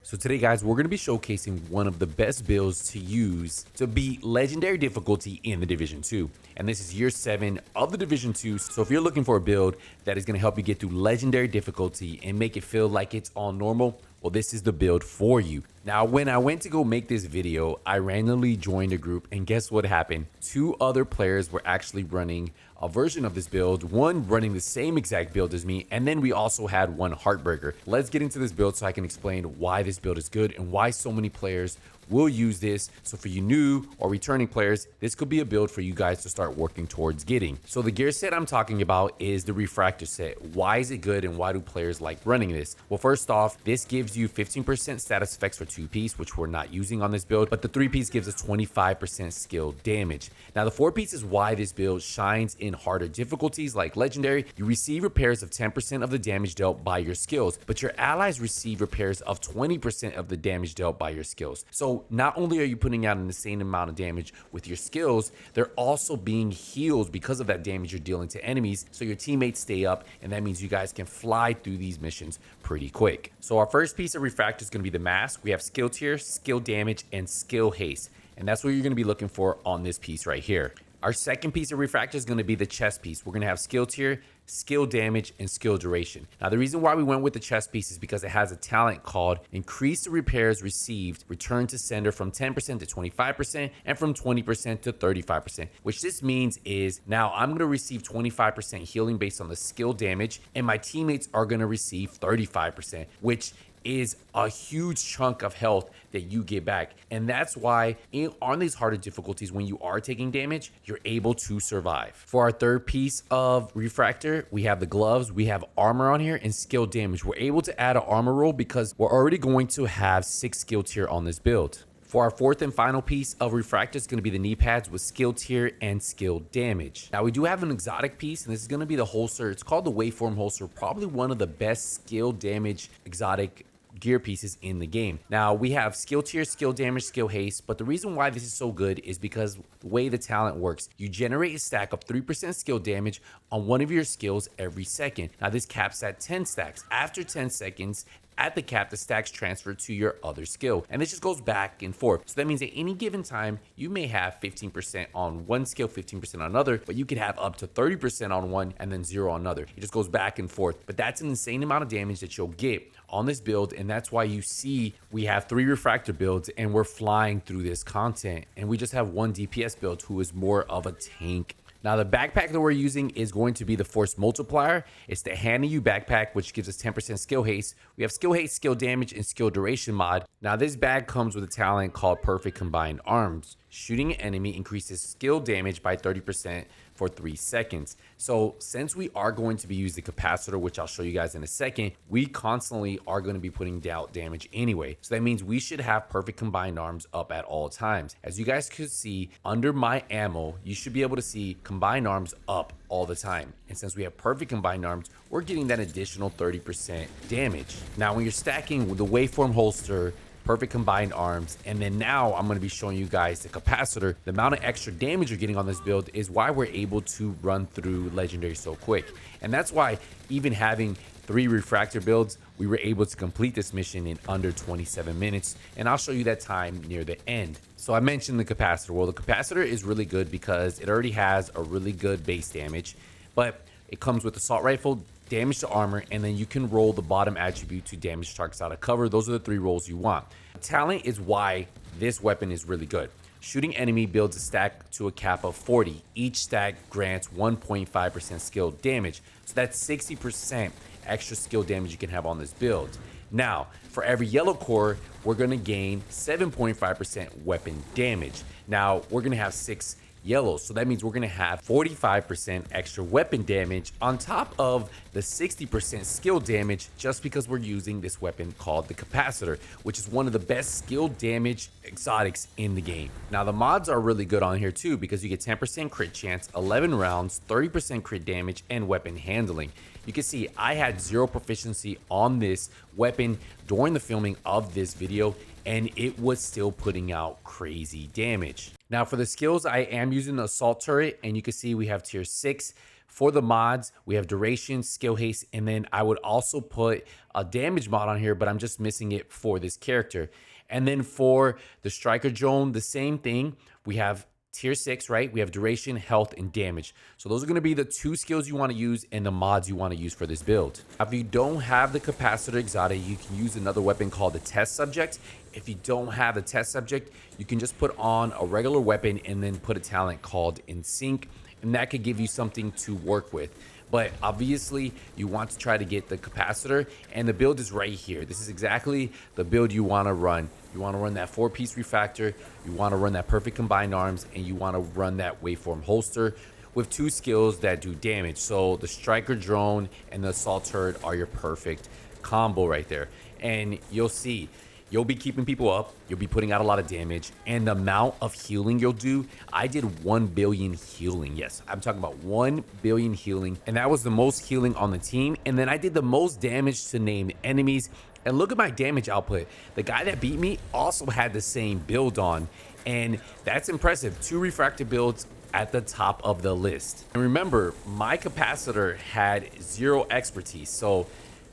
So today guys, we're going to be showcasing one of the best builds to use to beat legendary difficulty in the Division 2. And this is year 7 of the Division 2. So if you're looking for a build that is going to help you get through legendary difficulty and make it feel like it's all normal, well, this is the build for you. Now, when I went to go make this video, I randomly joined a group, and guess what happened? 2 other players were actually running a version of this build, one running the same exact build as me, and then we also had one heartbreaker. Let's get into this build so I can explain why this build is good and why so many players will use this. So for you new or returning players, this could be a build for you guys to start working towards getting. So the gear set I'm talking about is the Refractor set. Why is it good and why do players like running this? Well, first off, this gives you 15% status effects for 2-piece, which we're not using on this build, but the 3-piece gives us 25% skill damage. Now the 4-piece is why this build shines in harder difficulties like legendary. You receive repairs of 10% of the damage dealt by your skills, but your allies receive repairs of 20% of the damage dealt by your skills. So not only are you putting out an insane amount of damage with your skills, they're also being healed because of that damage you're dealing to enemies, so your teammates stay up, and that means you guys can fly through these missions pretty quick. So our first piece of Refractor is going to be the mask. We have skill tier, skill damage, and skill haste, and that's what you're going to be looking for on this piece right here. Our second piece of Refractor is going to be the chest piece. We're going to have skill tier, skill damage, and skill duration. Now the reason why we went with the chest piece is because it has a talent called increase the repairs received return to sender from 10% to 25% and from 20% to 35%, which this means is now I'm going to receive 25% healing based on the skill damage, and my teammates are going to receive 35%, which is a huge chunk of health that you get back. And that's why on these harder difficulties, when you are taking damage, you're able to survive. For our third piece of Refractor, we have the gloves, we have armor on here, and skill damage. We're able to add an armor roll because we're already going to have 6 skill tier on this build. For our fourth and final piece of Refractor, it's going to be the knee pads with skill tier and skill damage. Now we do have an exotic piece, and this is going to be the holster. It's called the Waveform holster, probably one of the best skill damage exotic gear pieces in the game. Now we have skill tier, skill damage, skill haste, but the reason why this is so good is because the way the talent works, you generate a stack of 3% skill damage on one of your skills every second. Now this caps at 10 stacks. After 10 seconds, at the cap, the stacks transfer to your other skill, and this just goes back and forth. So that means at any given time, you may have 15% on one skill, 15% on another, but you could have up to 30% on one and then 0 on another. It just goes back and forth, but that's an insane amount of damage that you'll get on this build, and that's why you see we have 3 Refractor builds and we're flying through this content, and we just have 1 DPS build who is more of a tank. Now the backpack that we're using is going to be the Force Multiplier. It's the Hand in You backpack, which gives us 10% skill haste. We have skill haste, skill damage, and skill duration mod. Now this bag comes with a talent called Perfect Combined Arms. Shooting an enemy increases skill damage by 30% for 3 seconds. So since we are going to be using the Capacitor, which I'll show you guys in a second, we constantly are going to be putting out damage anyway. So that means we should have Perfect Combined Arms up at all times. As you guys could see under my ammo, you should be able to see Combined Arms up all the time. And since we have Perfect Combined Arms, we're getting that additional 30% damage. Now when you're stacking with the Waveform holster, Perfect Combined Arms, and then now I'm going to be showing you guys the Capacitor, the amount of extra damage you're getting on this build is why we're able to run through legendary so quick. And that's why even having 3 Refractor builds, we were able to complete this mission in under 27 minutes, and I'll show you that time near the end. So I mentioned the Capacitor. Well, the Capacitor is really good because it already has a really good base damage, but it comes with assault rifle, damage to armor, and then you can roll the bottom attribute to damage targets out of cover. Those are the 3 rolls you want. Talent is why this weapon is really good. Shooting enemy builds a stack to a cap of 40. Each stack grants 1.5% skill damage. So that's 60% extra skill damage you can have on this build. Now, for every yellow core, we're going to gain 7.5% weapon damage. Now, we're going to have 6 yellows, so that means we're going to have 45% extra weapon damage on top of the 60% skill damage just because we're using this weapon called the Capacitor, which is one of the best skill damage exotics in the game. Now the mods are really good on here too because you get 10% crit chance, 11 rounds, 30% crit damage, and weapon handling. You can see I had 0 proficiency on this weapon during the filming of this video, and it was still putting out crazy damage. Now for the skills, I am using the assault turret, and you can see we have tier 6 For the mods, we have duration, skill haste, and then I would also put a damage mod on here, but I'm just missing it for this character. And then for the striker drone, the same thing. We have tier 6, right? We have duration, health, and damage. So those are going to be the 2 skills you want to use and the mods you want to use for this build. If you don't have the capacitor exotic, you can use another weapon called the test subject. If you don't have the test subject, you can just put on a regular weapon and then put a talent called in sync, and that could give you something to work with. But obviously you want to try to get the capacitor, and the build is right here. This is exactly the build you want to run. You want to run that 4-piece refractor, you want to run that perfect combined arms, and you want to run that waveform holster with 2 skills that do damage. So the striker drone and the assault turret are your perfect combo right there. And you'll see, you'll be keeping people up, you'll be putting out a lot of damage, and the amount of healing you'll do, I did 1 billion healing. Yes, I'm talking about 1 billion healing, and that was the most healing on the team. And then I did the most damage to named enemies. And look at my damage output. The guy that beat me also had the same build on, and that's impressive. 2 refractor builds at the top of the list. And remember, my capacitor had 0 expertise, so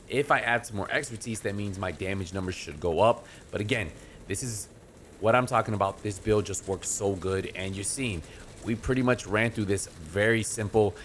if I add some more expertise, that means my damage numbers should go up. But again, this is what I'm talking about. This build just works so good, and you're seeing we pretty much ran through this very simple.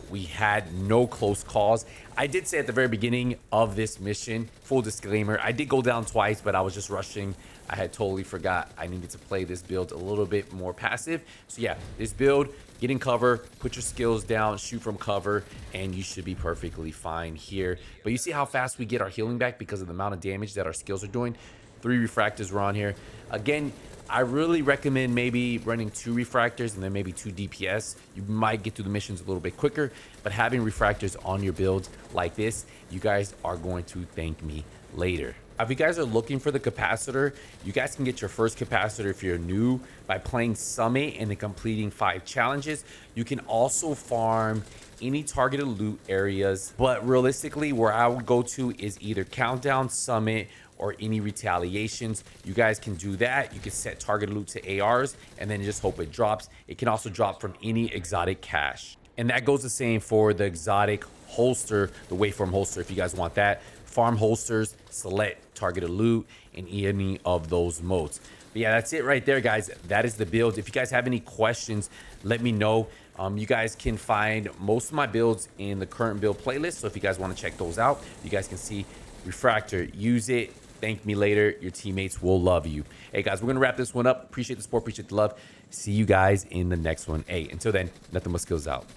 We had no close calls. I did say at the very beginning of this mission, full disclaimer, I did go down twice, but I was just rushing. I had totally forgot I needed to play this build a little bit more passive. So yeah, this build, get in cover, put your skills down, shoot from cover, and you should be perfectly fine here. But you see how fast we get our healing back because of the amount of damage that our skills are doing. 3 refractors were on here. Again, I really recommend maybe running 2 refractors and then maybe 2 DPS. You might get through the missions a little bit quicker, but having refractors on your build like this, you guys are going to thank me later. If you guys are looking for the capacitor, you guys can get your first capacitor if you're new by playing Summit and then completing 5 challenges. You can also farm any targeted loot areas, but realistically where I would go to is either Countdown, Summit, or any retaliations. You guys can do that. You can set target loot to ARs and then just hope it drops. It can also drop from any exotic cache. And that goes the same for the exotic holster, the waveform holster. If you guys want that, farm holsters, select targeted loot in any of those modes. But yeah, that's it right there, guys. That is the build. If you guys have any questions, let me know. You guys can find most of my builds in the current build playlist. So if you guys want to check those out, you guys can see Refractor, use it. Thank me later. Your teammates will love you. Hey guys, we're gonna wrap this one up. Appreciate the support, appreciate the love. See you guys in the next one. Hey, until then, nothing but skills out.